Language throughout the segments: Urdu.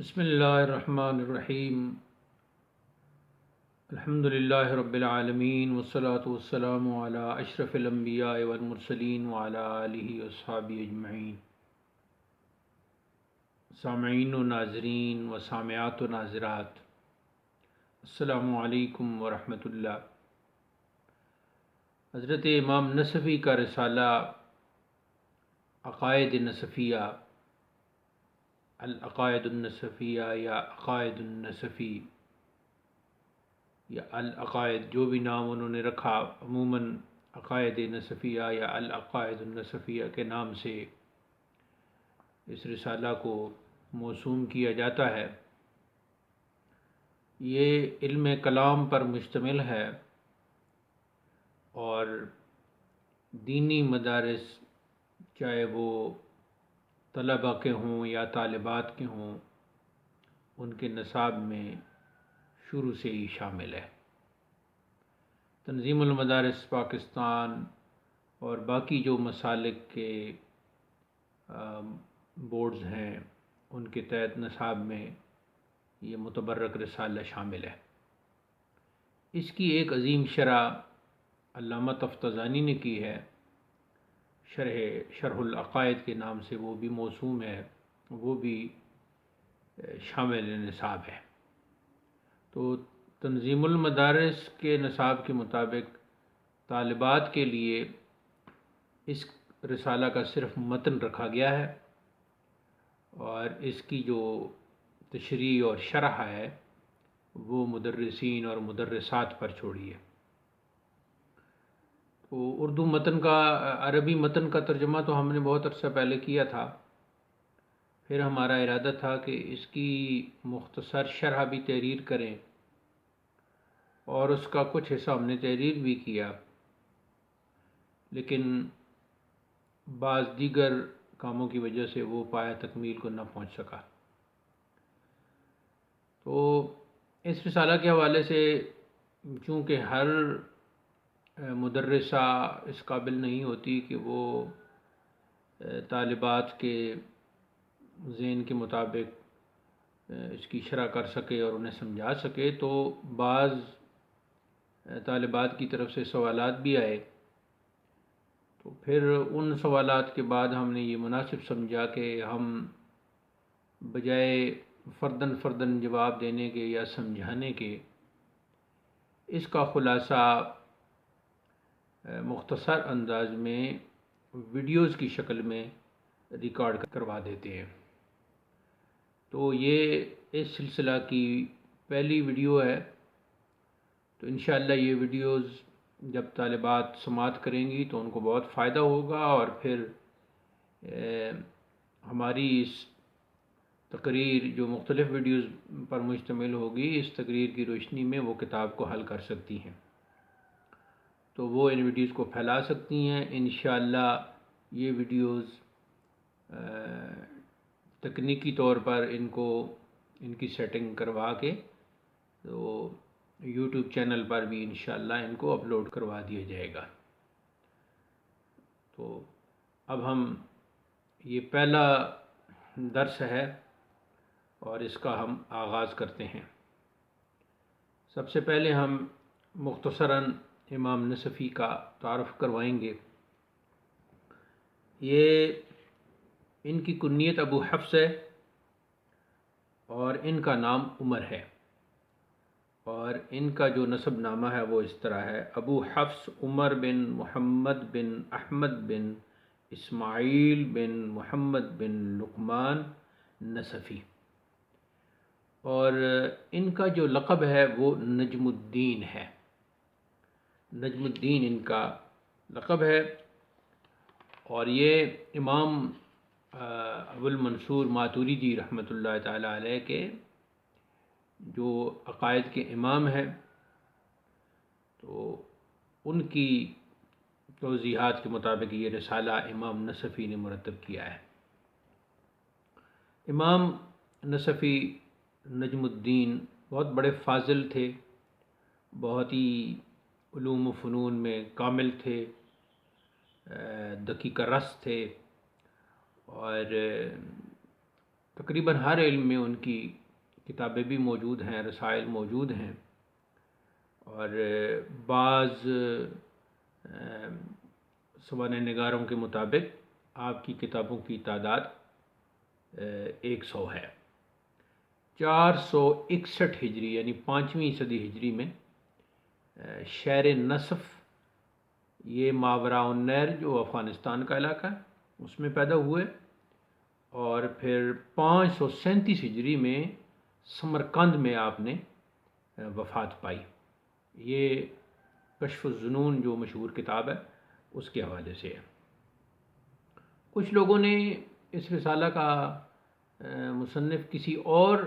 بسم اللہ الرحمن الرحیم۔ الحمد للہ رب العالمین والصلاة والسلام علی اشرف الانبیاء والمرسلین وعلی آلہ واصحابہ اجمعین۔ سامعین و ناظرین و سامعات و ناظرات، السلام علیکم ورحمۃ اللہ۔ حضرت امام نصفی کا رسالہ عقائد نصفیہ، العقائد النصفیہ یا عقائد النصفی یا العقائد، جو بھی نام انہوں نے رکھا، عموماً عقائد نصفیہ یا العقائد النصفیہ کے نام سے اس رسالہ کو موسوم کیا جاتا ہے۔ یہ علم کلام پر مشتمل ہے اور دینی مدارس، چاہے وہ طلباء کے ہوں یا طالبات کے ہوں، ان کے نصاب میں شروع سے ہی شامل ہے۔ تنظیم المدارس پاکستان اور باقی جو مسالک کے بورڈز ہیں، ان کے تحت نصاب میں یہ متبرک رسالہ شامل ہے۔ اس کی ایک عظیم شرح علامہ تفتزانی نے کی ہے، شرح العقائد کے نام سے وہ بھی موسوم ہے، وہ بھی شامل نصاب ہے۔ تو تنظیم المدارس کے نصاب کے مطابق طالبات کے لیے اس رسالہ کا صرف متن رکھا گیا ہے، اور اس کی جو تشریح اور شرح ہے وہ مدرسین اور مدرسات پر چھوڑی ہے۔ تو اردو متن کا، عربی متن کا ترجمہ تو ہم نے بہت عرصہ پہلے کیا تھا، پھر ہمارا ارادہ تھا کہ اس کی مختصر شرح بھی تحریر کریں، اور اس کا کچھ حصہ ہم نے تحریر بھی کیا، لیکن بعض دیگر کاموں کی وجہ سے وہ پایہ تکمیل کو نہ پہنچ سکا۔ تو اس رسالہ کے حوالے سے چونکہ ہر مدرسہ اس قابل نہیں ہوتی کہ وہ طالبات کے ذہن کے مطابق اس کی شرح کر سکے اور انہیں سمجھا سکے، تو بعض طالبات کی طرف سے سوالات بھی آئے، تو پھر ان سوالات کے بعد ہم نے یہ مناسب سمجھا کہ ہم بجائے فرداً فرداً جواب دینے کے یا سمجھانے کے، اس کا خلاصہ مختصر انداز میں ویڈیوز کی شکل میں ریکارڈ کروا دیتے ہیں۔ تو یہ اس سلسلہ کی پہلی ویڈیو ہے، تو انشاءاللہ یہ ویڈیوز جب طالبات سماعت کریں گی تو ان کو بہت فائدہ ہوگا، اور پھر ہماری اس تقریر جو مختلف ویڈیوز پر مشتمل ہوگی، اس تقریر کی روشنی میں وہ کتاب کو حل کر سکتی ہیں، تو وہ ان ویڈیوز کو پھیلا سکتی ہیں۔ انشاءاللہ یہ ویڈیوز تکنیکی طور پر ان کی سیٹنگ کروا کے تو یوٹیوب چینل پر بھی انشاءاللہ ان کو اپلوڈ کروا دیا جائے گا۔ تو اب ہم، یہ پہلا درس ہے اور اس کا ہم آغاز کرتے ہیں۔ سب سے پہلے ہم مختصراً امام نصفی کا تعارف کروائیں گے۔ یہ ان کی کنیت ابو حفص ہے اور ان کا نام عمر ہے، اور ان کا جو نسب نامہ ہے وہ اس طرح ہے: ابو حفص عمر بن محمد بن احمد بن اسماعیل بن محمد بن لقمان نصفی، اور ان کا جو لقب ہے وہ نجم الدین ہے۔ نجم الدین ان کا لقب ہے، اور یہ امام ابو المنصور ماتوریدی رحمۃ اللہ تعالی علیہ کے جو عقائد کے امام ہیں، تو ان کی توضیحات کے مطابق یہ رسالہ امام نصفی نے مرتب کیا ہے۔ امام نصفی نجم الدین بہت بڑے فاضل تھے، بہت ہی علوم و فنون میں کامل تھے، دقیق رس تھے، اور تقریباً ہر علم میں ان کی کتابیں بھی موجود ہیں، رسائل موجود ہیں، اور بعض سوانح نگاروں کے مطابق آپ کی کتابوں کی تعداد 100 ہے۔ 461 ہجری یعنی 5ویں صدی ہجری میں شہر نصف، یہ ماوراء النہر جو افغانستان کا علاقہ ہے، اس میں پیدا ہوئے، اور پھر 537 ہجری میں سمرقند میں آپ نے وفات پائی۔ یہ کشف الظنون جو مشہور کتاب ہے اس کے حوالے سے ہے۔ کچھ لوگوں نے اس رسالہ کا مصنف کسی اور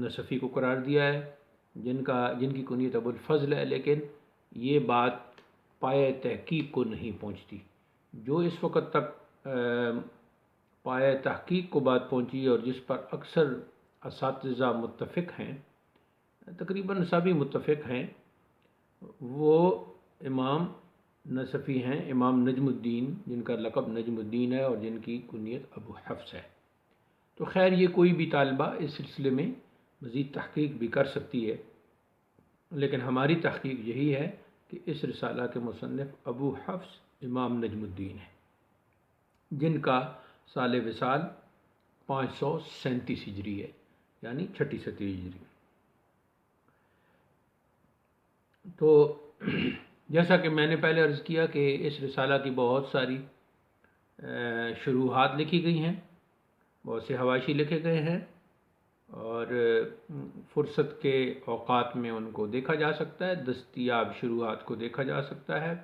نصفی کو قرار دیا ہے جن کی کنیت ابو الفضل ہے، لیکن یہ بات پائے تحقیق کو نہیں پہنچتی۔ جو اس وقت تک پائے تحقیق کو بات پہنچی اور جس پر اکثر اساتذہ متفق ہیں، تقریباً سبھی متفق ہیں، وہ امام نصفی ہیں، امام نجم الدین، جن کا لقب نجم الدین ہے اور جن کی کنیت ابو حفص ہے۔ تو خیر، یہ کوئی بھی طالبہ اس سلسلے میں مزید تحقیق بھی کر سکتی ہے، لیکن ہماری تحقیق یہی ہے کہ اس رسالہ کے مصنف ابو حفص امام نجم الدین ہیں، جن کا سال وصال 537 ہجری ہے، یعنی 6 صدی ہجری۔ تو جیسا کہ میں نے پہلے عرض کیا کہ اس رسالہ کی بہت ساری شروحات لکھی گئی ہیں، بہت سے حواشی لکھے گئے ہیں، اور فرصت کے اوقات میں ان کو دیکھا جا سکتا ہے، دستیاب شروحات کو دیکھا جا سکتا ہے،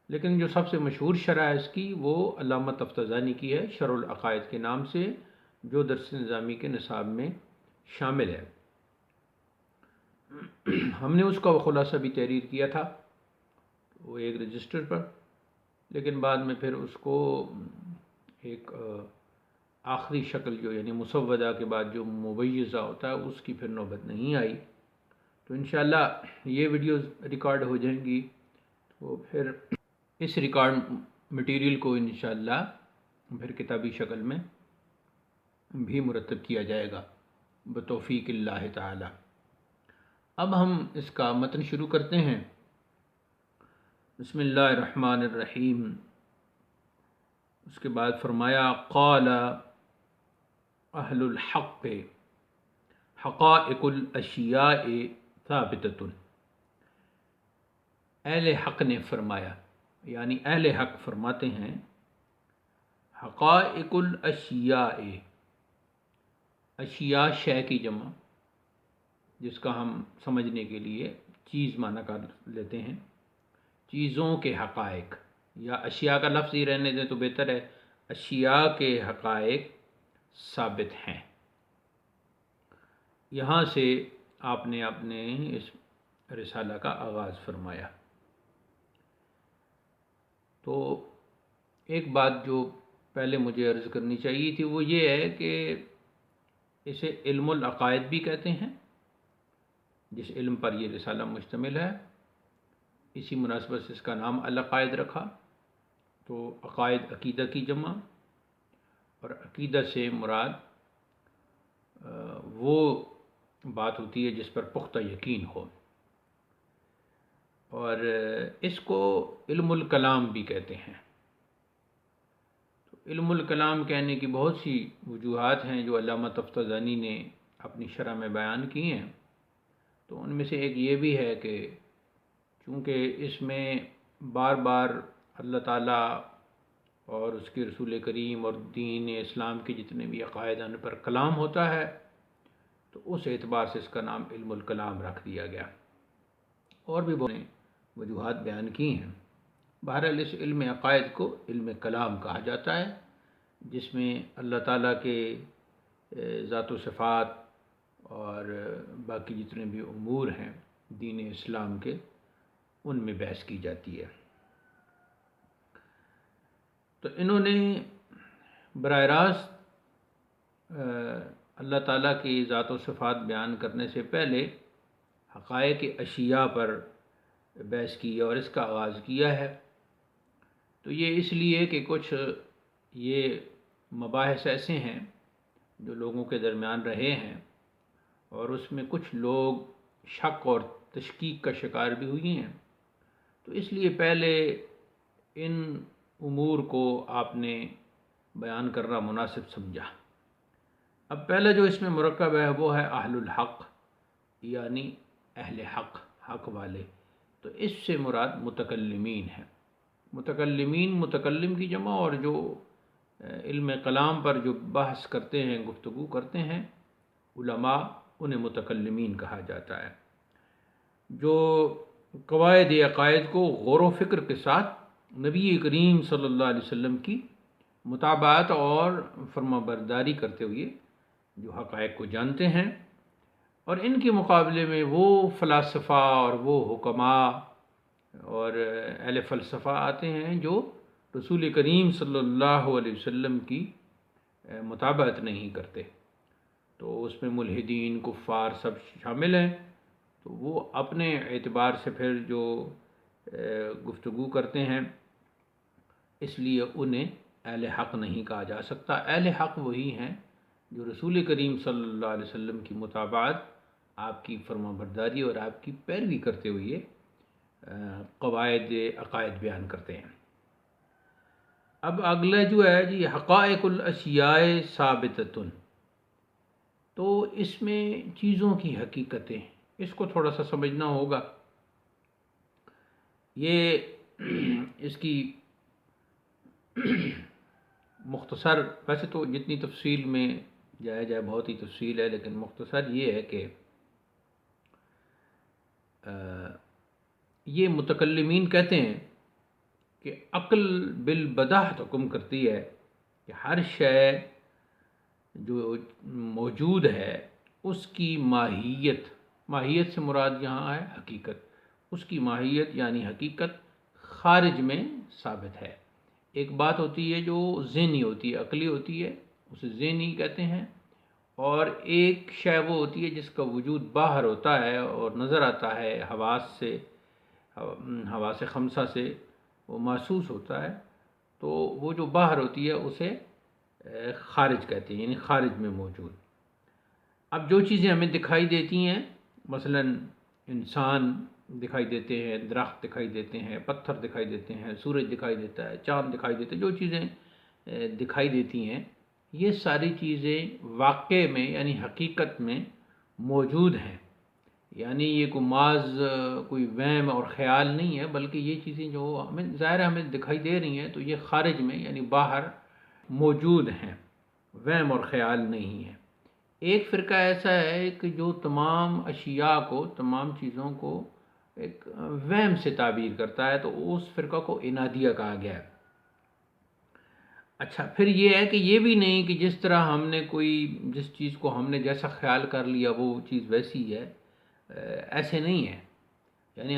لیکن جو سب سے مشہور شرح ہے اس کی، وہ علامہ تفتزانی کی ہے، شرح العقائد کے نام سے، جو درس نظامی کے نصاب میں شامل ہے۔ ہم نے اس کا خلاصہ بھی تحریر کیا تھا، وہ ایک رجسٹر پر، لیکن بعد میں پھر اس کو ایک آخری شکل جو یعنی مسودہ کے بعد جو مبیضہ ہوتا ہے اس کی پھر نوبت نہیں آئی۔ تو انشاءاللہ یہ ویڈیوز ریکارڈ ہو جائیں گی، تو پھر اس ریکارڈ مٹیریل کو انشاءاللہ پھر کتابی شکل میں بھی مرتب کیا جائے گا بتوفیق اللہ تعالی۔ اب ہم اس کا متن شروع کرتے ہیں۔ بسم اللہ الرحمن الرحیم۔ اس کے بعد فرمایا، قال اہل الحق حقائق الاشیاء ثابتۃ۔ اہل حق نے فرمایا، یعنی اہل حق فرماتے ہیں، حقائق الاشیاء، اشیاء شے کی جمع، جس کا ہم سمجھنے کے لیے چیز معنی کر لیتے ہیں، چیزوں کے حقائق، یا اشیاء کا لفظ ہی رہنے دیں تو بہتر ہے، اشیاء کے حقائق ثابت ہیں۔ یہاں سے آپ نے اپنے اس رسالہ کا آغاز فرمایا۔ تو ایک بات جو پہلے مجھے عرض کرنی چاہیے تھی وہ یہ ہے کہ اسے علم العقائد بھی کہتے ہیں، جس علم پر یہ رسالہ مشتمل ہے، اسی مناسبت سے اس کا نام العقائد رکھا۔ تو عقائد عقیدہ کی جمع، اور عقیدہ سے مراد وہ بات ہوتی ہے جس پر پختہ یقین ہو، اور اس کو علم الکلام بھی کہتے ہیں۔ تو علم الکلام کہنے کی بہت سی وجوہات ہیں جو علامہ تفتزانی نے اپنی شرح میں بیان کی ہیں۔ تو ان میں سے ایک یہ بھی ہے کہ چونکہ اس میں بار بار اللہ تعالیٰ اور اس کے رسول کریم اور دین اسلام کے جتنے بھی عقائد ان پر کلام ہوتا ہے، تو اس اعتبار سے اس کا نام علم الکلام رکھ دیا گیا۔ اور بھی بہت وجوہات بیان کی ہیں۔ بہرحال اس علم عقائد کو علم کلام کہا جاتا ہے، جس میں اللہ تعالیٰ کے ذات و صفات اور باقی جتنے بھی امور ہیں دین اسلام کے، ان میں بحث کی جاتی ہے۔ تو انہوں نے براہ راست اللہ تعالیٰ کی ذات و صفات بیان کرنے سے پہلے حقائق اشیاء پر بحث کی اور اس کا آغاز کیا ہے۔ تو یہ اس لیے کہ کچھ یہ مباحث ایسے ہیں جو لوگوں کے درمیان رہے ہیں، اور اس میں کچھ لوگ شک اور تشکیک کا شکار بھی ہوئی ہیں، تو اس لیے پہلے ان امور کو آپ نے بیان کرنا مناسب سمجھا۔ اب پہلا جو اس میں مرکب ہے وہ ہے اہل الحق، یعنی اہل حق، حق والے۔ تو اس سے مراد متکلمین ہیں۔ متکلمین متکلم کی جمع، اور جو علم کلام پر جو بحث کرتے ہیں، گفتگو کرتے ہیں علماء، انہیں متکلمین کہا جاتا ہے۔ جو قواعد عقائد کو غور و فکر کے ساتھ نبی کریم صلی اللہ علیہ وسلم کی مطابعت اور فرما برداری کرتے ہوئے جو حقائق کو جانتے ہیں، اور ان کے مقابلے میں وہ فلاسفہ اور وہ حکماء اور اہل فلسفہ آتے ہیں جو رسول کریم صلی اللہ علیہ وسلم کی مطابقت نہیں کرتے۔ تو اس میں ملحدین، کفار سب شامل ہیں۔ تو وہ اپنے اعتبار سے پھر جو گفتگو کرتے ہیں، اس لیے انہیں اہل حق نہیں کہا جا سکتا۔ اہل حق وہی ہیں جو رسول کریم صلی اللہ علیہ وسلم کی مطابعت، آپ کی فرما برداری اور آپ کی پیروی کرتے ہوئے قواعد عقائد بیان کرتے ہیں۔ اب اگلا جو ہے جی حقائق الاشیاء ثابتۃ، تو اس میں چیزوں کی حقیقتیں، اس کو تھوڑا سا سمجھنا ہوگا۔ یہ اس کی مختصر، ویسے تو جتنی تفصیل میں جایا جائے بہت ہی تفصیل ہے، لیکن مختصر یہ ہے کہ یہ متکلمین کہتے ہیں کہ عقل بالبداہت حکم کرتی ہے کہ ہر شے جو موجود ہے اس کی ماہیت، ماہیت سے مراد یہاں ہے حقیقت، اس کی ماہیت یعنی حقیقت خارج میں ثابت ہے۔ ایک بات ہوتی ہے جو ذہنی ہوتی ہے، عقلی ہوتی ہے، اسے ذہنی کہتے ہیں، اور ایک شے وہ ہوتی ہے جس کا وجود باہر ہوتا ہے اور نظر آتا ہے، حواس خمسہ سے وہ محسوس ہوتا ہے، تو وہ جو باہر ہوتی ہے اسے خارج کہتے ہیں، یعنی خارج میں موجود۔ اب جو چیزیں ہمیں دکھائی دیتی ہیں، مثلا انسان دکھائی دیتے ہیں، درخت دکھائی دیتے ہیں، پتھر دکھائی دیتے ہیں، سورج دکھائی دیتا ہے، چاند دکھائی دیتے ہیں، جو چیزیں دکھائی دیتی ہیں، یہ ساری چیزیں واقع میں یعنی حقیقت میں موجود ہیں۔ یعنی یہ کوئی محض کوئی وہم اور خیال نہیں ہے، بلکہ یہ چیزیں جو ہمیں ظاہر ہمیں دکھائی دے رہی ہیں تو یہ خارج میں یعنی باہر موجود ہیں، وہم اور خیال نہیں ہے۔ ایک فرقہ ایسا ہے کہ جو تمام اشیاء کو، تمام چیزوں کو ایک وہم سے تعبیر کرتا ہے، تو اس فرقہ کو عنادیہ کہا گیا ہے۔ اچھا، پھر یہ ہے کہ یہ بھی نہیں کہ جس طرح ہم نے جس چیز کو ہم نے جیسا خیال کر لیا وہ چیز ویسی ہے، ایسے نہیں ہے۔ یعنی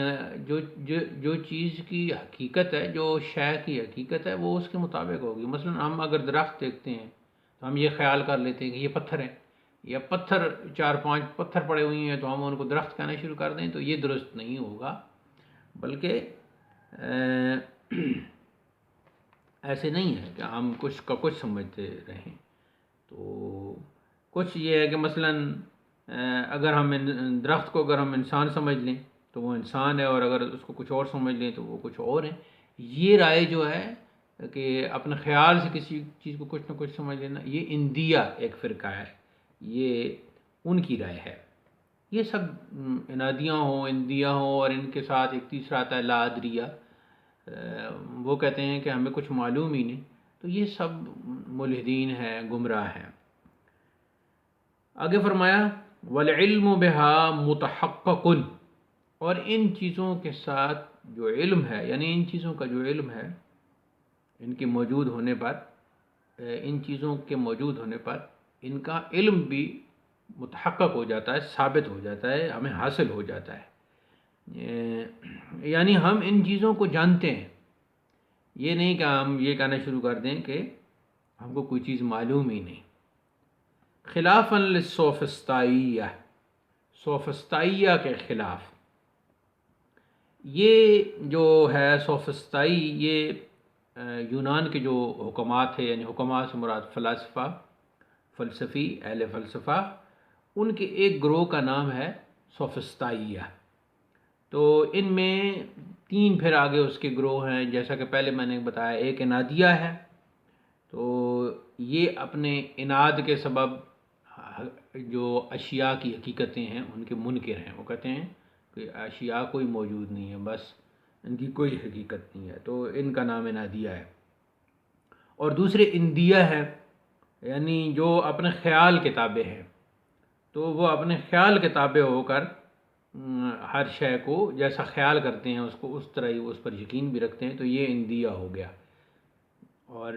جو چیز کی حقیقت ہے، جو شے کی حقیقت ہے، وہ اس کے مطابق ہوگی۔ مثلا ہم اگر درخت دیکھتے ہیں تو ہم یہ خیال کر لیتے ہیں کہ یہ پتھر ہے، یا پتھر 4-5 پتھر پڑے ہوئی ہیں تو ہم ان کو درخت کہنا شروع کر دیں، تو یہ درست نہیں ہوگا۔ بلکہ ایسے نہیں ہے کہ ہم کچھ کا کچھ سمجھتے رہیں۔ تو کچھ یہ ہے کہ مثلا اگر ہم درخت کو اگر ہم انسان سمجھ لیں تو وہ انسان ہے، اور اگر اس کو کچھ اور سمجھ لیں تو وہ کچھ اور ہے۔ یہ رائے جو ہے کہ اپنے خیال سے کسی چیز کو کچھ نہ کچھ سمجھ لینا، یہ اندیہ ایک فرقہ ہے، یہ ان کی رائے ہے۔ یہ سب انادیاں ہوں، اندیہ ہوں، اور ان کے ساتھ ایک تیسرا آتا ہے لا ادریہ، وہ کہتے ہیں کہ ہمیں کچھ معلوم ہی نہیں، تو یہ سب ملحدین ہیں، گمراہ ہیں۔ آگے فرمایا والعلم بہا متحقق، اور ان چیزوں کے ساتھ جو علم ہے، یعنی ان چیزوں کا جو علم ہے، ان کے موجود ہونے پر، ان چیزوں کے موجود ہونے پر ان کا علم بھی متحقق ہو جاتا ہے، ثابت ہو جاتا ہے، ہمیں حاصل ہو جاتا ہے۔ یعنی ہم ان چیزوں کو جانتے ہیں، یہ نہیں کہ ہم یہ کہنا شروع کر دیں کہ ہم کو کوئی چیز معلوم ہی نہیں۔ خلافاً للسوفسطائیہ، سوفسطائیہ کے خلاف۔ یہ جو ہے سوفسطائی، یہ یونان کے جو حکمات تھے، یعنی حکمات سے مراد فلاسفہ، فلسفی، اہل فلسفہ، ان کے ایک گروہ کا نام ہے سوفسطائیہ۔ تو ان میں 3 پھر آگے اس کے گروہ ہیں، جیسا کہ پہلے میں نے بتایا، ایک انادیہ ہے، تو یہ اپنے اناد کے سبب جو اشیاء کی حقیقتیں ہیں ان کے منکر ہیں، وہ کہتے ہیں کہ اشیاء کوئی موجود نہیں ہے، بس ان کی کوئی حقیقت نہیں ہے، تو ان کا نام انادیہ ہے۔ اور دوسرے اندیہ ہے، یعنی جو اپنے خیال کے تابع ہے، تو وہ اپنے خیال کے تابع ہو کر ہر شے کو جیسا خیال کرتے ہیں اس کو اس طرح ہی اس پر یقین بھی رکھتے ہیں، تو یہ اندیہ ہو گیا۔ اور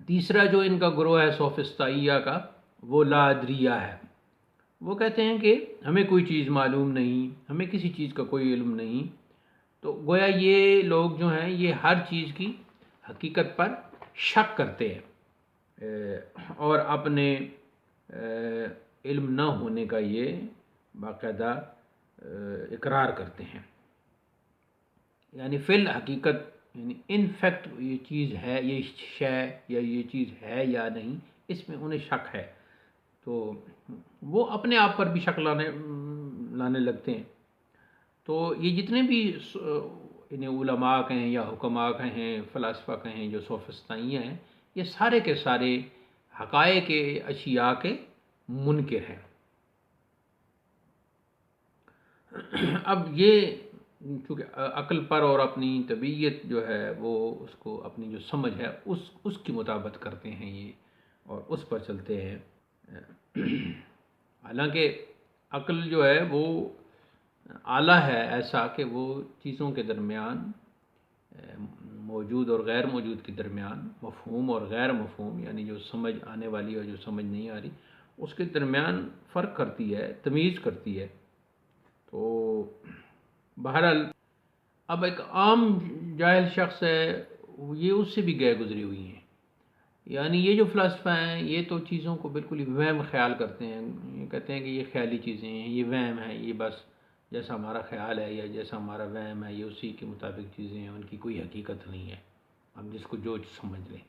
تیسرا جو ان کا گروہ ہے سوفسطائیہ کا، وہ لا ادریہ ہے۔ وہ کہتے ہیں کہ ہمیں کوئی چیز معلوم نہیں، ہمیں کسی چیز کا کوئی علم نہیں۔ تو گویا یہ لوگ جو ہیں یہ ہر چیز کی حقیقت پر شک کرتے ہیں اور اپنے علم نہ ہونے کا یہ باقاعدہ اقرار کرتے ہیں، یعنی فی الحقیقت، یعنی ان فیکٹ یہ چیز ہے، یہ شے یا یہ چیز ہے یا نہیں، اس میں انہیں شک ہے، تو وہ اپنے آپ پر بھی شک لانے لگتے ہیں۔ تو یہ جتنے بھی انہیں علماء کہیں یا حکماء کہیں، فلاسفہ کہیں، جو سوفسطائیہ ہیں، یہ سارے کے سارے حقائق اشیاء کے منکر ہیں۔ اب یہ چونکہ عقل پر اور اپنی طبیعت جو ہے وہ اس کو اپنی جو سمجھ ہے اس کی مطابقت کرتے ہیں یہ، اور اس پر چلتے ہیں۔ حالانکہ عقل جو ہے وہ آلہ ہے ایسا کہ وہ چیزوں کے درمیان، موجود اور غیر موجود کے درمیان، مفہوم اور غیر مفہوم، یعنی جو سمجھ آنے والی اور جو سمجھ نہیں آ رہی، اس کے درمیان فرق کرتی ہے، تمیز کرتی ہے۔ تو بہرحال اب ایک عام جاہل شخص ہے، یہ اس سے بھی گئے گزری ہوئی ہیں، یعنی یہ جو فلاسفہ ہیں یہ تو چیزوں کو بالکل ہی وہم خیال کرتے ہیں، یہ کہتے ہیں کہ یہ خیالی چیزیں ہیں، یہ وہم ہے، یہ بس جیسا ہمارا خیال ہے یا جیسا ہمارا وہم ہے، یہ اسی کے مطابق چیزیں ہیں، ان کی کوئی حقیقت نہیں ہے، ہم جس کو جو سمجھ لیں۔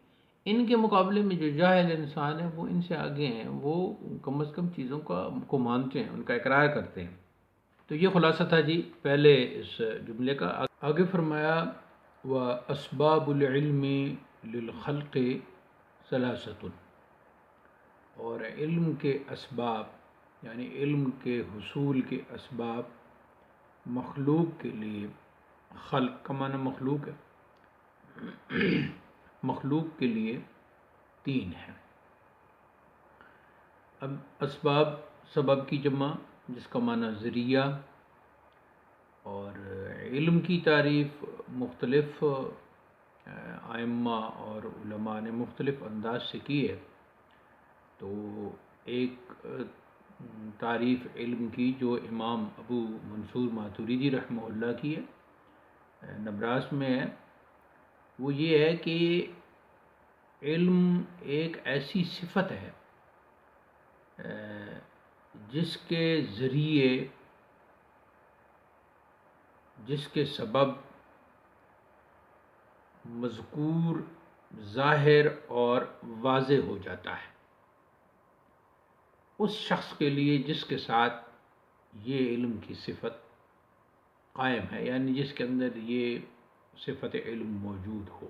ان کے مقابلے میں جو جاہل انسان ہے وہ ان سے آگے ہیں، وہ کم از کم چیزوں کو مانتے ہیں، ان کا اقرار کرتے ہیں۔ تو یہ خلاصہ تھا جی پہلے اس جملے کا۔ آگے فرمایا وَأَسْبَابُ الْعِلْمِ لِلْخَلْقِ ثَلَاثَةٌ، اور علم کے اسباب، یعنی علم کے حصول کے اسباب مخلوق کے لیے، خلق کا معنی مخلوق ہے، مخلوق کے لیے 3 ہیں۔ اب اسباب سبب کی جمع، جس کا معنی ذریعہ، اور علم کی تعریف مختلف ائمہ اور علماء نے مختلف انداز سے کی ہے۔ تو ایک تعریف علم کی جو امام ابو منصور ماتوریدی رحمہ اللہ کی ہے، نبراس میں ہے، وہ یہ ہے کہ علم ایک ایسی صفت ہے جس کے ذریعے، جس کے سبب مذکور ظاہر اور واضح ہو جاتا ہے اس شخص کے لیے جس کے ساتھ یہ علم کی صفت قائم ہے، یعنی جس کے اندر یہ صفت علم موجود ہو۔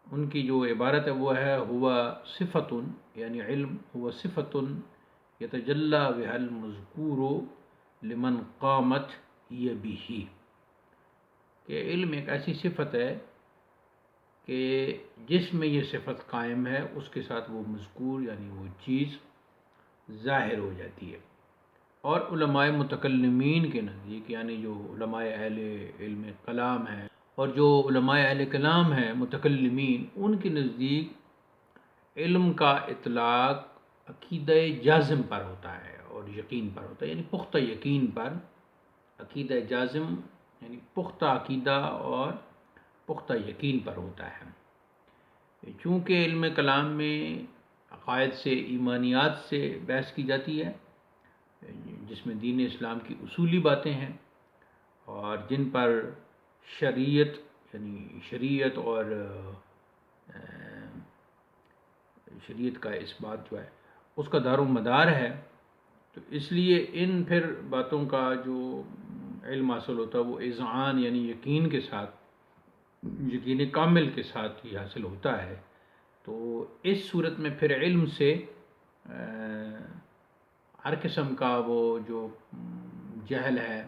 ان کی جو عبارت ہے وہ ہے ہوا صفتن، یعنی علم ہوا صفتن یتجلی بها المذکور لمن قامت یہ بھی، کہ علم ایک ایسی صفت ہے کہ جس میں یہ صفت قائم ہے اس کے ساتھ وہ مذکور یعنی وہ چیز ظاہر ہو جاتی ہے۔ اور علماء متکلمین کے نزدیک، یعنی جو علماء اہل علم کلام ہیں اور جو علماء اہل کلام ہیں متکلمین، ان کے نزدیک علم کا اطلاق عقیدہ جازم پر ہوتا ہے اور یقین پر ہوتا ہے، یعنی پختہ یقین پر۔ عقیدہ جازم یعنی پختہ عقیدہ اور پختہ یقین پر ہوتا ہے۔ چونکہ علم کلام میں عقائد سے، ایمانیات سے بحث کی جاتی ہے، جس میں دین اسلام کی اصولی باتیں ہیں اور جن پر شریعت یعنی شریعت اور شریعت کا اس بات جو ہے اس کا دار و مدار ہے. تو اس لیے ان پھر باتوں کا جو علم حاصل ہوتا ہے وہ اذعان یعنی یقین کے ساتھ، یقین کامل کے ساتھ ہی حاصل ہوتا ہے. تو اس صورت میں پھر علم سے ہر قسم کا وہ جو جہل ہے،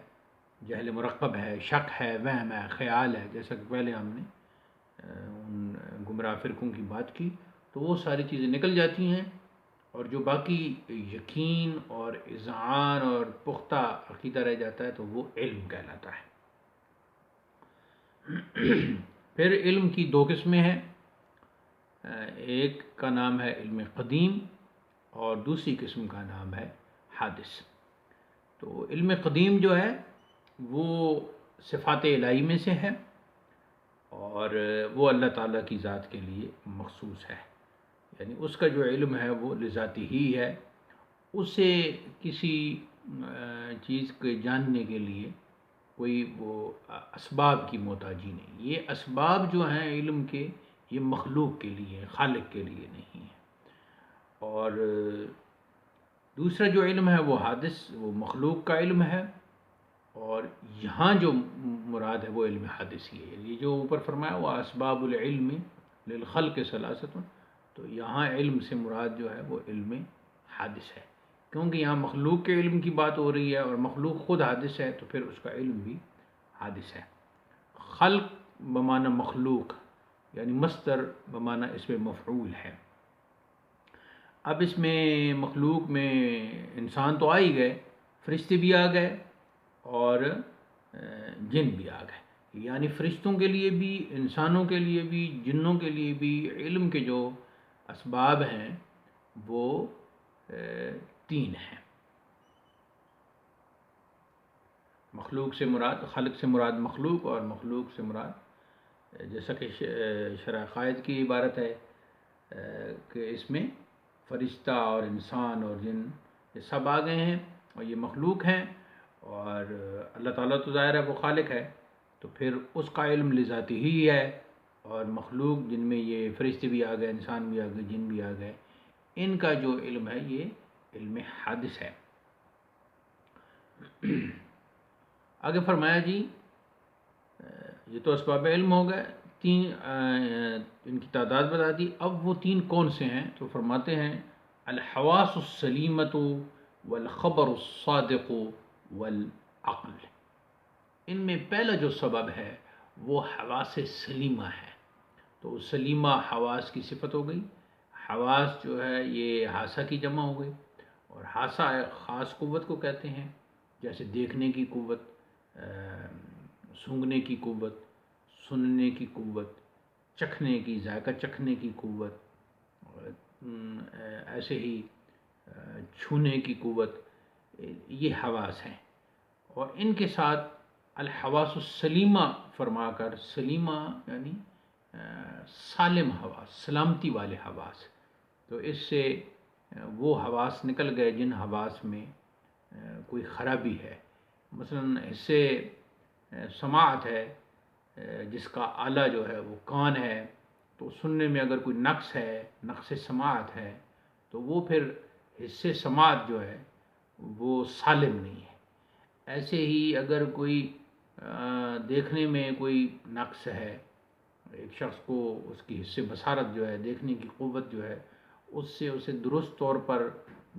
جہل مرکب ہے، شک ہے، وہم ہے، خیال ہے، جیسا کہ پہلے ہم نے ان گمراہ فرقوں کی بات کی، تو وہ ساری چیزیں نکل جاتی ہیں، اور جو باقی یقین اور اذعان اور پختہ عقیدہ رہ جاتا ہے تو وہ علم کہلاتا ہے. پھر علم کی دو قسمیں ہیں، ایک کا نام ہے علم قدیم اور دوسری قسم کا نام ہے حادث. تو علم قدیم جو ہے وہ صفات الہی میں سے ہے، اور وہ اللہ تعالیٰ کی ذات کے لیے مخصوص ہے، یعنی اس کا جو علم ہے وہ لذاتی ہی ہے. اسے کسی چیز کے جاننے کے لیے کوئی وہ اسباب کی محتاجی نہیں. یہ اسباب جو ہیں علم کے یہ مخلوق کے لیے، خالق کے لیے نہیں ہے. اور دوسرا جو علم ہے وہ حادث، وہ مخلوق کا علم ہے، اور یہاں جو مراد ہے وہ علم حادث ہی ہے. یہ جو اوپر فرمایا وہ اسباب العلم للخلق ثلاثۃ، تو یہاں علم سے مراد جو ہے وہ علم حادث ہے، کیونکہ یہاں مخلوق کے علم کی بات ہو رہی ہے اور مخلوق خود حادث ہے، تو پھر اس کا علم بھی حادث ہے. خلق بمعنی مخلوق، یعنی مصدر بمعنی اس میں مفعول ہے. اب اس میں مخلوق میں انسان تو آ ہی گئے، فرشتے بھی آ گئے اور جن بھی آ گئے. یعنی فرشتوں کے لیے بھی، انسانوں کے لیے بھی، جنوں کے لیے بھی علم کے جو اسباب ہیں وہ تین ہیں. مخلوق سے مراد، خالق سے مراد مخلوق، اور مخلوق سے مراد جیسا کہ شرح قائد کی عبارت ہے کہ اس میں فرشتہ اور انسان اور جن یہ سب آ گئے ہیں اور یہ مخلوق ہیں، اور اللہ تعالیٰ تو ظاہر ہے وہ خالق ہے، تو پھر اس کا علم لذاتی ہی ہے. اور مخلوق جن میں یہ فرشتے بھی آ گئے، انسان بھی آ گئے، جن بھی آ گئے، ان کا جو علم ہے یہ علم حادث ہے. آگے فرمایا جی یہ تو اسباب علم ہو گئے، تین ان کی تعداد بتا دی. اب وہ تین کون سے ہیں؟ تو فرماتے ہیں الحواس السلیمۃ والخبر الصادق والعقل. ان میں پہلا جو سبب ہے وہ حواس سلیمہ ہے. تو سلیمہ حواس کی صفت ہو گئی. حواس جو ہے یہ حاسہ کی جمع ہو گئی، اور حاسہ خاص قوت کو کہتے ہیں، جیسے دیکھنے کی قوت، سونگھنے کی قوت، سننے کی قوت، چکھنے کی، ذائقہ چکھنے کی قوت، ایسے ہی چھونے کی قوت، یہ حواس ہیں. اور ان کے ساتھ الحواس السلیمہ فرما کر، سلیمہ یعنی سالم حواس، سلامتی والے حواس. تو اس سے وہ حواس نکل گئے جن حواس میں کوئی خرابی ہے. مثلا حصے سماعت ہے، جس کا آلہ جو ہے وہ کان ہے، تو سننے میں اگر کوئی نقص ہے، نقص سماعت ہے، تو وہ پھر حصے سماعت جو ہے وہ سالم نہیں ہے. ایسے ہی اگر کوئی دیکھنے میں کوئی نقص ہے، ایک شخص کو اس کی حصے بصارت جو ہے، دیکھنے کی قوت جو ہے، اس سے اسے درست طور پر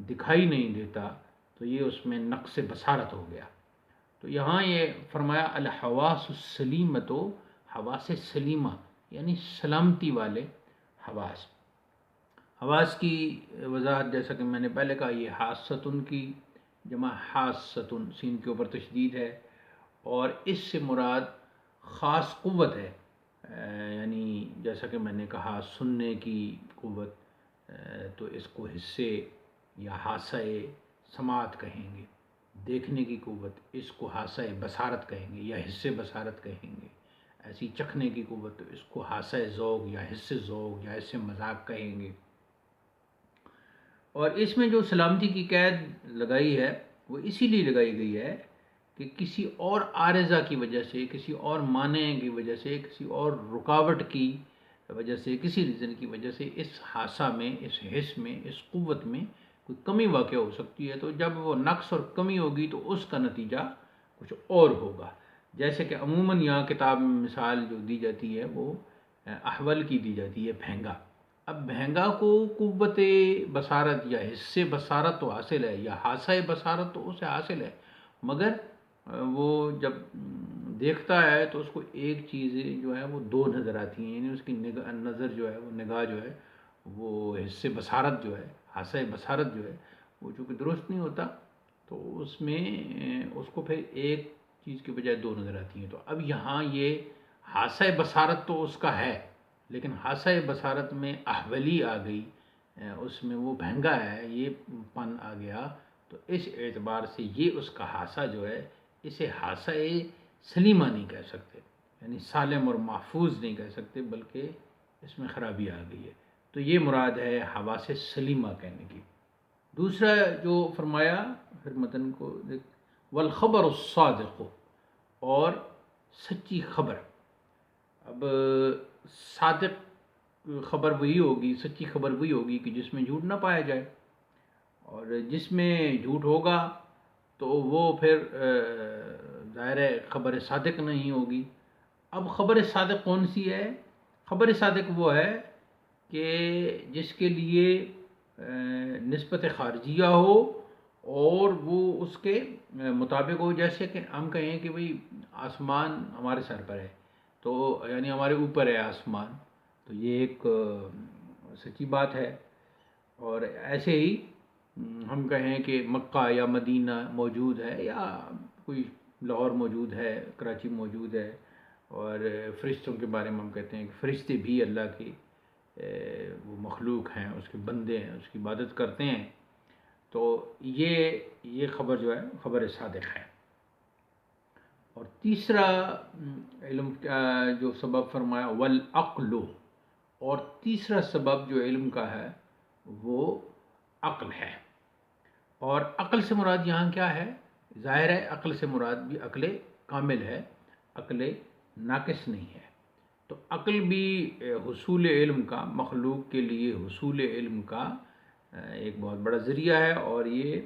دکھائی نہیں دیتا، تو یہ اس میں نقص بصارت ہو گیا. تو یہاں یہ فرمایا الحواس السلیمۃ، حواس سلیمہ یعنی سلامتی والے حواس. حواس کی وضاحت جیسا کہ میں نے پہلے کہا، یہ حاستن کی جمع حاستن، سین کے اوپر تشدید ہے، اور اس سے مراد خاص قوت ہے. یعنی جیسا کہ میں نے کہا سننے کی قوت، تو اس کو حصے یا حاسہ سماعت کہیں گے. دیکھنے کی قوت، اس کو حاسہ بصارت کہیں گے یا حصے بصارت کہیں گے. ایسی چکھنے کی قوت، اس کو حاسہ ذوق یا حصے ذوق یا حصے مذاق کہیں گے. اور اس میں جو سلامتی کی قید لگائی ہے وہ اسی لیے لگائی گئی ہے کہ کسی اور عارضہ کی وجہ سے، کسی اور مانع کی وجہ سے، کسی اور رکاوٹ کی وجہ سے، کسی ریزن کی وجہ سے اس حاسہ میں، اس حس میں، اس قوت میں کوئی کمی واقع ہو سکتی ہے، تو جب وہ نقص اور کمی ہوگی تو اس کا نتیجہ کچھ اور ہوگا. جیسے کہ عموماً یہاں کتاب میں مثال جو دی جاتی ہے وہ احول کی دی جاتی ہے، بھینگا. اب بھینگا کو قوت بصارت یا حص بصارت تو حاصل ہے، یا حاسہ بصارت تو اسے حاصل ہے، مگر وہ جب دیکھتا ہے تو اس کو ایک چیز جو ہے وہ دو نظر آتی ہیں، یعنی اس کی نظر جو ہے، وہ نگاہ جو ہے، وہ حص بصارت جو ہے، حاسہ بصارت جو ہے، وہ چونکہ درست نہیں ہوتا، تو اس میں اس کو پھر ایک چیز کے بجائے دو نظر آتی ہیں. تو اب یہاں یہ حاسہ بصارت تو اس کا ہے، لیکن حاسہ بصارت میں احولی آ گئی، اس میں وہ بھنگا ہے، یہ پن آ گیا، تو اس اعتبار سے یہ اس کا حاسہ جو ہے، اسے حاسہ سلیمہ نہیں کہہ سکتے، یعنی سالم اور محفوظ نہیں کہہ سکتے، بلکہ اس میں خرابی آ گئی ہے. تو یہ مراد ہے حواس سلیمہ کہنے کی. دوسرا جو فرمایا پھر متن کو والخبر الصادق، اور سچی خبر. اب صادق خبر وہی ہوگی، سچی خبر وہی ہوگی کہ جس میں جھوٹ نہ پایا جائے، اور جس میں جھوٹ ہوگا تو وہ پھر ظاہر ہے خبر صادق نہیں ہوگی. اب خبر صادق کون سی ہے؟ خبر صادق وہ ہے کہ جس کے لیے نسبت خارجیہ ہو اور وہ اس کے مطابق ہو. جیسے کہ ہم کہیں کہ بھئی آسمان ہمارے سر پر ہے، تو یعنی ہمارے اوپر ہے آسمان، تو یہ ایک سچی بات ہے. اور ایسے ہی ہم کہیں کہ مکہ یا مدینہ موجود ہے، یا کوئی لاہور موجود ہے، کراچی موجود ہے، اور فرشتوں کے بارے میں ہم کہتے ہیں کہ فرشتے بھی اللہ کی وہ مخلوق ہیں، اس کے بندے ہیں، اس کی عبادت کرتے ہیں. تو یہ خبر جو ہے خبر صادق ہے. اور تیسرا علم جو سبب فرمایا والعقل، اور تیسرا سبب جو علم کا ہے وہ عقل ہے. اور عقل سے مراد یہاں کیا ہے؟ ظاہر ہے عقل سے مراد بھی عقل کامل ہے، عقل ناقص نہیں ہے. تو عقل بھی حصول علم کا، مخلوق کے لیے حصول علم کا ایک بہت بڑا ذریعہ ہے، اور یہ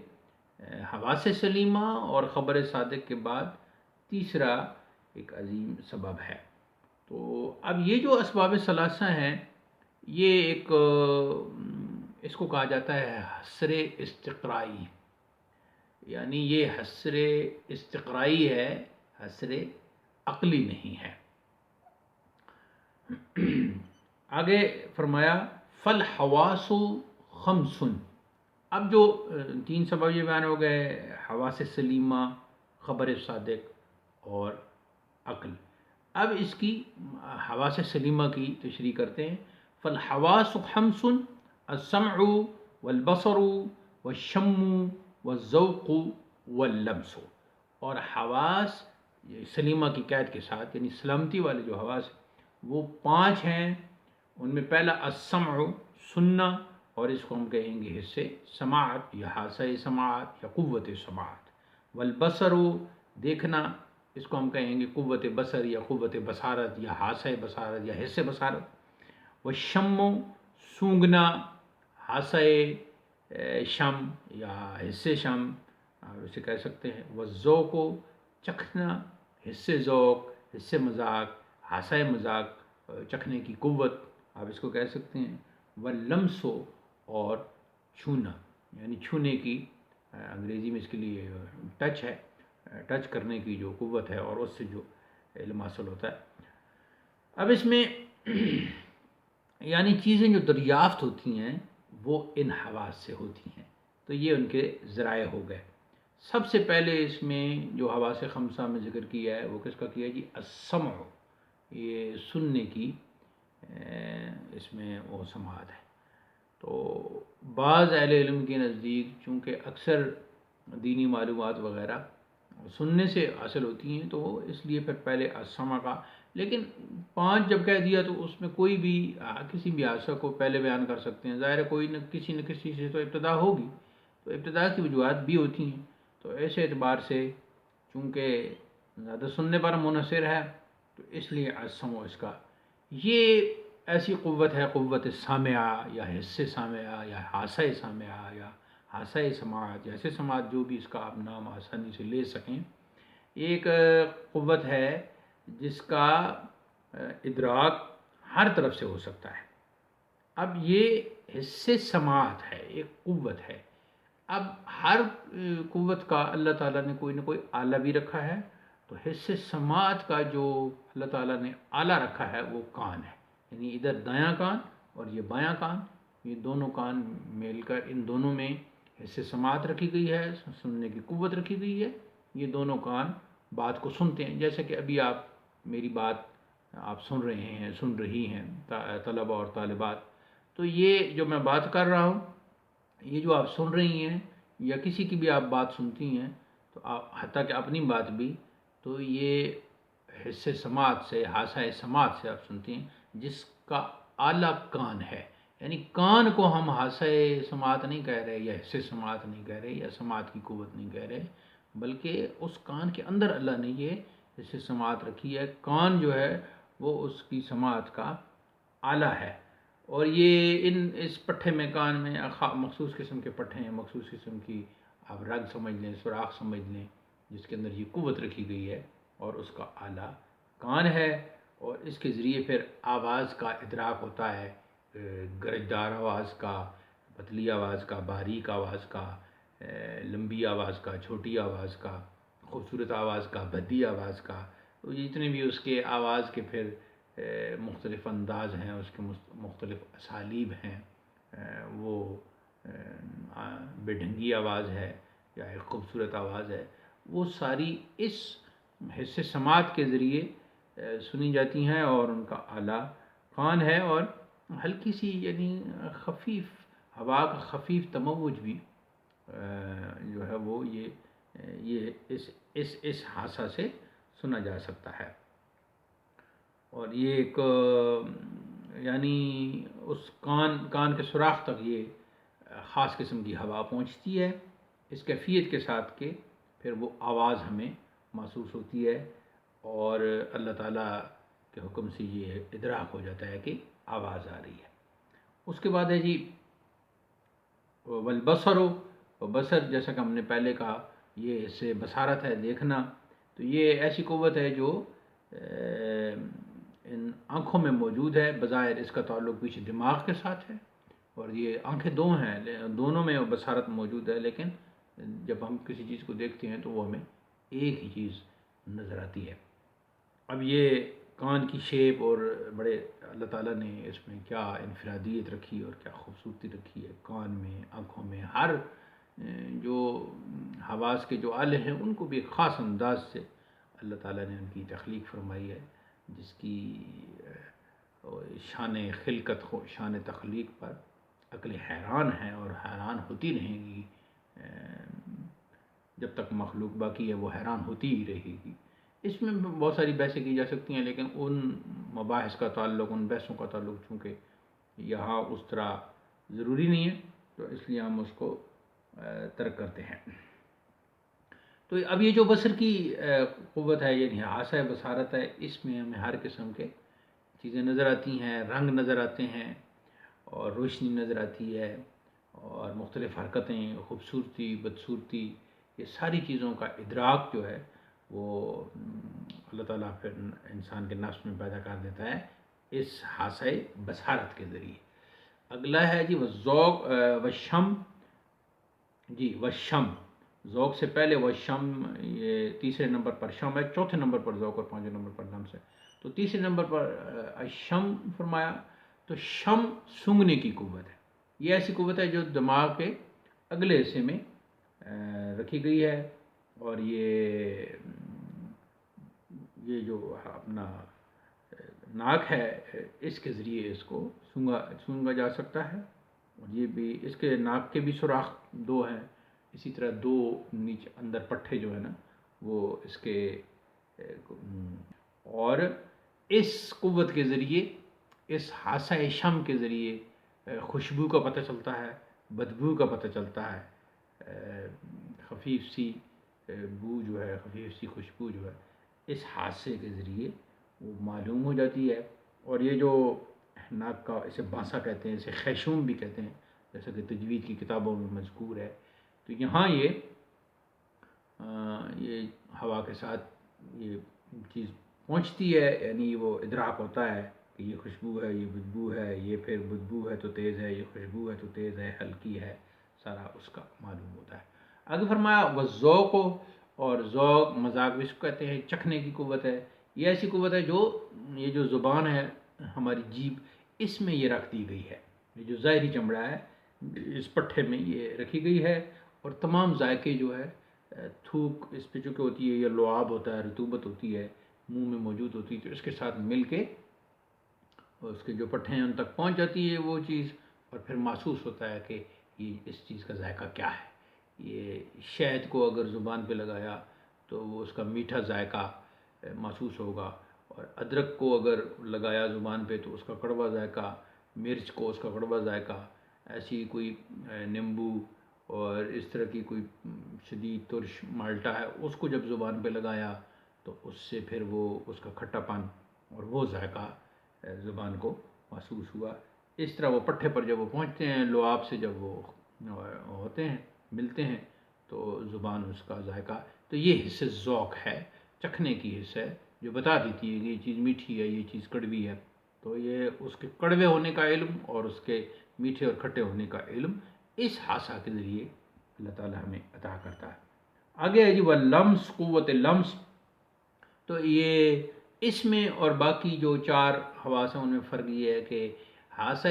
حواس سلیمہ اور خبر صادق کے بعد تیسرا ایک عظیم سبب ہے. تو اب یہ جو اسباب ثلاثہ ہیں، یہ ایک اس کو کہا جاتا ہے حصر استقرائی، یعنی یہ حصر استقرائی ہے، حصر عقلی نہیں ہے. آگے فرمایا فالحواس خمس. اب جو تین سبب یہ بیان ہو گئے، حواس سلیمہ، خبر صادق اور عقل. اب اس کی حواس سلیمہ کی تشریح کرتے ہیں. فالحواس خمس السمع والبصر والشم والذوق واللمس. اور حواس سلیمہ کی قید کے ساتھ، یعنی سلامتی والے جو حواس وہ پانچ ہیں. ان میں پہلا السمع، سننا، اور اس کو ہم کہیں گے حصے سماعت یا حاسہ سماعت یا قوت سماعت. والبصر، دیکھنا، اس کو ہم کہیں گے قوت بصر یا قوت بصارت یا حاسہ بصارت یا حص بصارت. والشم، سونگنا، حاسہ شم یا حص شم اور اسے کہہ سکتے ہیں. والذوق، چکھنا، حص ذوق، حص مذاق، حاسہ مذاق، چکھنے کی قوت آپ اس کو کہہ سکتے ہیں. واللمس، اور چھونا، یعنی چھونے کی انگریزی میں اس کے لیے ٹچ ہے، ٹچ کرنے کی جو قوت ہے اور اس سے جو علم حاصل ہوتا ہے. اب اس میں یعنی چیزیں جو دریافت ہوتی ہیں وہ ان حواس سے ہوتی ہیں، تو یہ ان کے ذرائع ہو گئے. سب سے پہلے اس میں جو حواس خمسہ میں ذکر کیا ہے وہ کس کا کیا جی؟ السمع، یہ سننے کی اس میں وہ سماعت ہے. تو بعض اہل علم کے نزدیک چونکہ اکثر دینی معلومات وغیرہ سننے سے حاصل ہوتی ہیں، تو اس لیے پھر پہلے السمع کا. لیکن پانچ جب کہہ دیا تو اس میں کوئی بھی کسی بھی حادثہ کو پہلے بیان کر سکتے ہیں. ظاہر ہے کوئی نہ کسی سے تو ابتدا ہوگی، تو ابتدا کی وجوہات بھی ہوتی ہیں. تو ایسے اعتبار سے چونکہ زیادہ سننے پر منحصر ہے، تو اس لیے السمع اس کا. یہ ایسی قوت ہے قوت سامعہ یا حس سامعہ یا حاسہ سامعہ یا حاسہ سماعت یا حس سماعت، جو بھی اس کا آپ نام آسانی سے لے سکیں. ایک قوت ہے جس کا ادراک ہر طرف سے ہو سکتا ہے. اب یہ حس سماعت ہے، ایک قوت ہے. اب ہر قوت کا اللہ تعالیٰ نے کوئی نہ کوئی آلہ بھی رکھا ہے. تو حس سماعت کا جو اللہ تعالیٰ نے آلہ رکھا ہے وہ کان ہے. یعنی ادھر دایاں کان اور یہ بایاں کان، یہ دونوں کان مل کر ان دونوں میں حس سماعت رکھی گئی ہے، سننے کی قوت رکھی گئی ہے. یہ دونوں کان بات کو سنتے ہیں. جیسے کہ ابھی آپ میری بات آپ سن رہے ہیں، سن رہی ہیں طلبہ اور طالبات. تو یہ جو میں بات کر رہا ہوں، یہ جو آپ سن رہی ہیں یا کسی کی بھی آپ بات سنتی ہیں، تو آپ حتیٰ کہ اپنی بات بھی، تو یہ حس سماعت سے، حاسہ سماعت سے آپ سنتی ہیں، جس کا اعلیٰ کان ہے. یعنی کان کو ہم حاسہ سماعت نہیں کہہ رہے یا حس سماعت نہیں کہہ رہے یا سماعت کی قوت نہیں کہہ رہے، بلکہ اس کان کے اندر اللہ نے یہ حس سماعت رکھی ہے. کان جو ہے وہ اس کی سماعت کا آلہ ہے. اور یہ اس پٹھے میں، کان میں مخصوص قسم کے پٹھے ہیں، مخصوص قسم کی آپ رگ سمجھ لیں، سوراخ سمجھ لیں، جس کے اندر یہ قوت رکھی گئی ہے اور اس کا آلہ کان ہے. اور اس کے ذریعے پھر آواز کا ادراک ہوتا ہے، گرجدار آواز کا، پتلی آواز کا، باریک آواز کا، لمبی آواز کا، چھوٹی آواز کا، خوبصورت آواز کا، بھدی آواز کا. تو جتنے بھی اس کے آواز کے پھر مختلف انداز ہیں، اس کے مختلف اسالیب ہیں. وہ بے ڈھنگی آواز ہے یا ایک خوبصورت آواز ہے، وہ ساری اس حس سماعت کے ذریعے سنی جاتی ہیں اور ان کا اعلیٰ کان ہے. اور ہلکی سی یعنی خفیف ہوا کا خفیف تموج بھی جو ہے وہ یہ اس حاسہ سے سنا جا سکتا ہے. اور یہ ایک یعنی اس کان کے سوراخ تک یہ خاص قسم کی ہوا پہنچتی ہے اس کیفیت کے ساتھ کہ پھر وہ آواز ہمیں محسوس ہوتی ہے اور اللہ تعالیٰ کے حکم سے یہ ادراک ہو جاتا ہے کہ آواز آ رہی ہے. اس کے بعد ہے جی والبصر. بصر جیسا کہ ہم نے پہلے کہا یہ اس سے بصارت ہے، دیکھنا. تو یہ ایسی قوت ہے جو ان آنکھوں میں موجود ہے. بظاہر اس کا تعلق پیچھے دماغ کے ساتھ ہے اور یہ آنکھیں دو ہیں، دونوں میں بصارت موجود ہے، لیکن جب ہم کسی چیز کو دیکھتے ہیں تو وہ ہمیں ایک ہی چیز نظر آتی ہے. اب یہ کان کی شیپ اور بڑے اللہ تعالیٰ نے اس میں کیا انفرادیت رکھی اور کیا خوبصورتی رکھی ہے کان میں، آنکھوں میں. ہر جو حواس کے جو آلے ہیں ان کو بھی ایک خاص انداز سے اللہ تعالیٰ نے ان کی تخلیق فرمائی ہے، جس کی شان خلقت، شان تخلیق پر عقل حیران ہے اور حیران ہوتی رہے گی. جب تک مخلوق باقی ہے وہ حیران ہوتی ہی رہے گی. اس میں بہت ساری بحثیں کی جا سکتی ہیں، لیکن ان مباحث کا تعلق، ان بحثوں کا تعلق چونکہ یہاں اس طرح ضروری نہیں ہے، تو اس لیے ہم اس کو ترک کرتے ہیں. تو اب یہ جو بصر کی قوت ہے، یعنی حاسہ بصارت ہے، اس میں ہمیں ہر قسم کے چیزیں نظر آتی ہیں، رنگ نظر آتے ہیں اور روشنی نظر آتی ہے اور مختلف حرکتیں، خوبصورتی، بدصورتی، یہ ساری چیزوں کا ادراک جو ہے وہ اللہ تعالیٰ پھر انسان کے نفس میں پیدا کر دیتا ہے اس حاسہ بصارت کے ذریعے. اگلا ہے جی وذوق وشم. جی وشم، ذوق سے پہلے وشم، یہ تیسرے نمبر پر شم ہے، چوتھے نمبر پر ذوق اور پانچویں نمبر پر لمس ہے. تو تیسرے نمبر پر شم فرمایا. تو شم سونگھنے کی قوت ہے. یہ ایسی قوت ہے جو دماغ کے اگلے حصے میں رکھی گئی ہے اور یہ جو اپنا ناک ہے اس کے ذریعے اس کو سونگا جا سکتا ہے. اور یہ بھی اس کے ناک کے بھی سوراخ دو ہیں، اسی طرح دو نیچے اندر پٹھے جو ہے نا وہ اس کے. اور اس قوت کے ذریعے، اس حاسہ شم کے ذریعے خوشبو کا پتہ چلتا ہے، بدبو کا پتہ چلتا ہے. خفیف سی بو جو ہے، خفیف سی خوشبو جو ہے اس حادثے کے ذریعے وہ معلوم ہو جاتی ہے. اور یہ جو ناک کا، اسے بانسا کہتے ہیں، اسے خیشوم بھی کہتے ہیں، جیسا کہ تجوید کی کتابوں میں مذکور ہے۔ تو یہاں یہ ہوا کے ساتھ یہ چیز پہنچتی ہے، یعنی وہ ادراک ہوتا ہے کہ یہ خوشبو ہے، یہ بدبو ہے، یہ پھر بدبو ہے تو تیز ہے، یہ خوشبو ہے تو تیز ہے، ہلکی ہے، سارا اس کا معلوم ہوتا ہے۔ آگے فرمایا وذوق، اور ذوق مذاق بھی اس کو کہتے ہیں، چکھنے کی قوت ہے۔ یہ ایسی قوت ہے جو یہ جو زبان ہے ہماری جیب، اس میں یہ رکھ دی گئی ہے، یہ جو ظاہری چمڑا ہے اس پٹھے میں یہ رکھی گئی ہے، اور تمام ذائقے جو ہے تھوک اس پہ چونکہ ہوتی ہے، یہ لعاب ہوتا ہے، رطوبت ہوتی ہے، منہ میں موجود ہوتی ہے، تو اس کے ساتھ مل کے اس کے جو پٹھے ہیں ان تک پہنچ جاتی ہے وہ چیز، اور پھر محسوس ہوتا ہے کہ یہ اس چیز کا ذائقہ کیا ہے۔ یہ شہد کو اگر زبان پہ لگایا تو وہ اس کا میٹھا ذائقہ محسوس ہوگا، اور ادرک کو اگر لگایا زبان پہ تو اس کا کڑوا ذائقہ، مرچ کو اس کا کڑوا ذائقہ، ایسی کوئی نیمبو اور اس طرح کی کوئی شدید ترش مالٹا ہے، اس کو جب زبان پہ لگایا تو اس سے پھر وہ اس کا کھٹا پن اور وہ ذائقہ زبان کو محسوس ہوا۔ اس طرح وہ پٹھے پر جب وہ پہنچتے ہیں، لعاب سے جب وہ ہوتے ہیں، ملتے ہیں، تو زبان اس کا ذائقہ، تو یہ حصہ ذوق ہے، چکھنے کی حص ہے، جو بتا دیتی ہے کہ یہ چیز میٹھی ہے، یہ چیز کڑوی ہے۔ تو یہ اس کے کڑوے ہونے کا علم اور اس کے میٹھے اور کھٹے ہونے کا علم اس حاسہ کے ذریعے اللہ تعالیٰ ہمیں عطا کرتا ہے۔ آگے ہے جی وہ لمس، قوت لمس۔ تو یہ اس میں اور باقی جو چار حواس ہیں ان میں فرق یہ ہے کہ حاسہ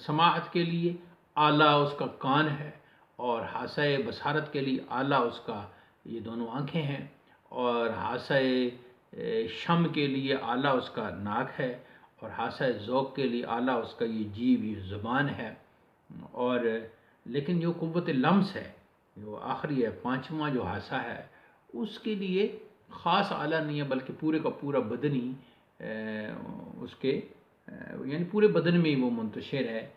سماعت کے لیے اعلیٰ اس کا کان ہے، اور حاسہ بصارت کے لیے اعلیٰ اس کا یہ دونوں آنکھیں ہیں، اور حاسہ شم کے لیے اعلیٰ اس کا ناک ہے، اور حاسہ ذوق کے لیے اعلیٰ اس کا یہ جیب، یہ زبان ہے۔ اور لیکن جو قوت لمس ہے، جو آخری ہے، پانچواں جو حاسہ ہے، اس کے لیے خاص اعلیٰ نہیں ہے، بلکہ پورے کا پورا بدن ہی اس کے یعنی پورے بدن میں ہی وہ منتشر ہے،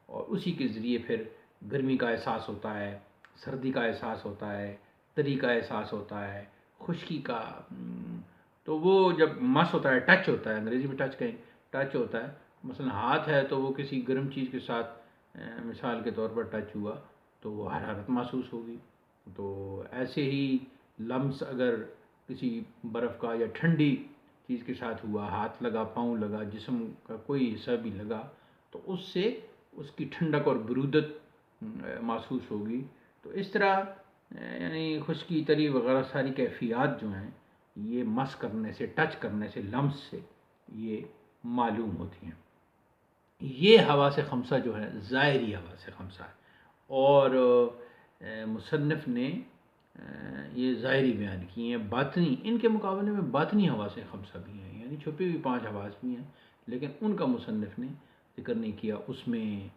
اور اسی کے ذریعے پھر گرمی کا احساس ہوتا ہے، سردی کا احساس ہوتا ہے، تری کا احساس ہوتا ہے، خشکی کا، تو وہ جب مس ہوتا ہے، ٹچ ہوتا ہے، انگریزی میں ٹچ کہیں، ٹچ ہوتا ہے، مثلا ہاتھ ہے تو وہ کسی گرم چیز کے ساتھ مثال کے طور پر ٹچ ہوا تو وہ حرارت محسوس ہوگی۔ تو ایسے ہی لمس اگر کسی برف کا یا ٹھنڈی چیز کے ساتھ ہوا، ہاتھ لگا، پاؤں لگا، جسم کا کوئی حصہ بھی لگا، تو اس سے اس کی ٹھنڈک اور برودت محسوس ہوگی۔ تو اس طرح یعنی خشکی، تری وغیرہ ساری کیفیات جو ہیں یہ مس کرنے سے، ٹچ کرنے سے، لمس سے یہ معلوم ہوتی ہیں۔ یہ حواس خمسہ جو ہے ظاہری حواس خمسہ ہے، اور مصنف نے یہ ظاہری بیان کی ہیں۔ باطنی، ان کے مقابلے میں باطنی حواس خمسہ بھی ہیں، یعنی چھپی ہوئی پانچ حواس بھی ہیں، لیکن ان کا مصنف نے ذکر نہیں کیا۔ اس میں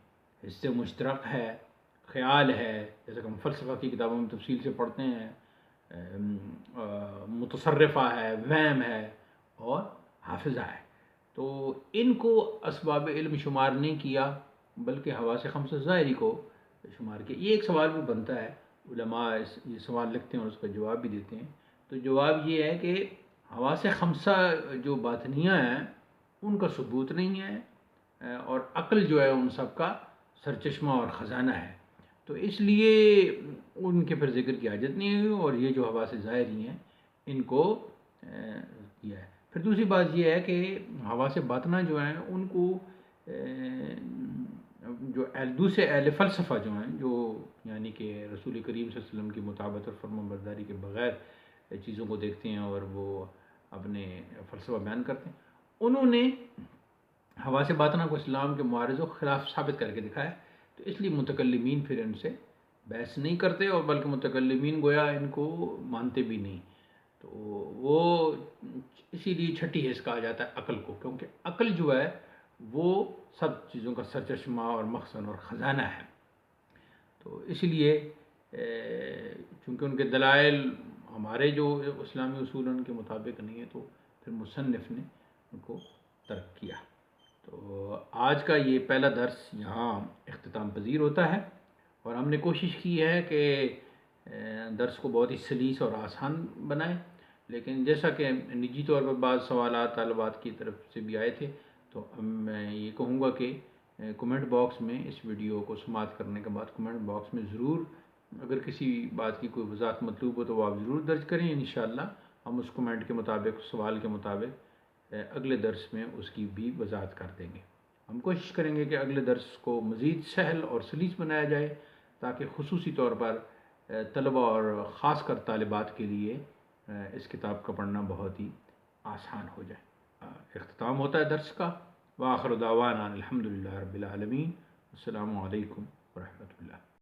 حصہ مشترک ہے، خیال ہے، جیسے کہ ہم فلسفہ کی کتابوں میں تفصیل سے پڑھتے ہیں، متصرفہ ہے، وہم ہے، اور حافظہ ہے۔ تو ان کو اسباب علم شمار نہیں کیا، بلکہ حواس خمسہ ظاہری کو شمار کیا۔ یہ ایک سوال بھی بنتا ہے، علماء یہ سوال لکھتے ہیں اور اس کا جواب بھی دیتے ہیں۔ تو جواب یہ ہے کہ حواس خمسہ جو باطنیہ ہیں ان کا ثبوت نہیں ہے، اور عقل جو ہے ان سب کا سرچشمہ اور خزانہ ہے، تو اس لیے ان کے پھر ذکر کی حاجت نہیں ہوئی، اور یہ جو حواس ظاہری ہیں ان کو کیا ہے۔ پھر دوسری بات یہ ہے کہ حواس باطنہ جو ہیں ان کو جو دوسرے اہل فلسفہ جو ہیں، جو یعنی کہ رسول کریم صلی اللہ علیہ وسلم کی مطابقت اور فرمان برداری کے بغیر چیزوں کو دیکھتے ہیں اور وہ اپنے فلسفہ بیان کرتے ہیں، انہوں نے حواس باطنہ کو اسلام کے معارض و خلاف ثابت کر کے دکھایا۔ تو اس لیے متکلمین پھر ان سے بحث نہیں کرتے، اور بلکہ متکلمین گویا ان کو مانتے بھی نہیں۔ تو وہ اسی لیے چھٹی حص کہا جاتا ہے عقل کو، کیونکہ عقل جو ہے وہ سب چیزوں کا سرچشمہ اور مخزن اور خزانہ ہے۔ تو اس لیے چونکہ ان کے دلائل ہمارے جو اسلامی اصول ان کے مطابق نہیں ہے، تو پھر مصنف نے ان کو ترک کیا۔ تو آج کا یہ پہلا درس یہاں اختتام پذیر ہوتا ہے، اور ہم نے کوشش کی ہے کہ درس کو بہت ہی سلیس اور آسان بنائیں، لیکن جیسا کہ نجی طور پر بعض سوالات طالبات کی طرف سے بھی آئے تھے، تو اب میں یہ کہوں گا کہ کمنٹ باکس میں اس ویڈیو کو سماعت کرنے کے بعد کمنٹ باکس میں ضرور اگر کسی بات کی کوئی وضاحت مطلوب ہو تو وہ آپ ضرور درج کریں. انشاءاللہ ہم اس کمنٹ کے مطابق، سوال کے مطابق اگلے درس میں اس کی بھی وضاحت کر دیں گے. ہم کوشش کریں گے کہ اگلے درس کو مزید سہل اور سلیس بنایا جائے تاکہ خصوصی طور پر طلباء اور خاص کر طالبات کے لیے اس کتاب کا پڑھنا بہت ہی آسان ہو جائے. اختتام ہوتا ہے درس کا. وآخر دعوانا الحمدللہ رب العالمین. السلام علیکم ورحمۃ اللہ.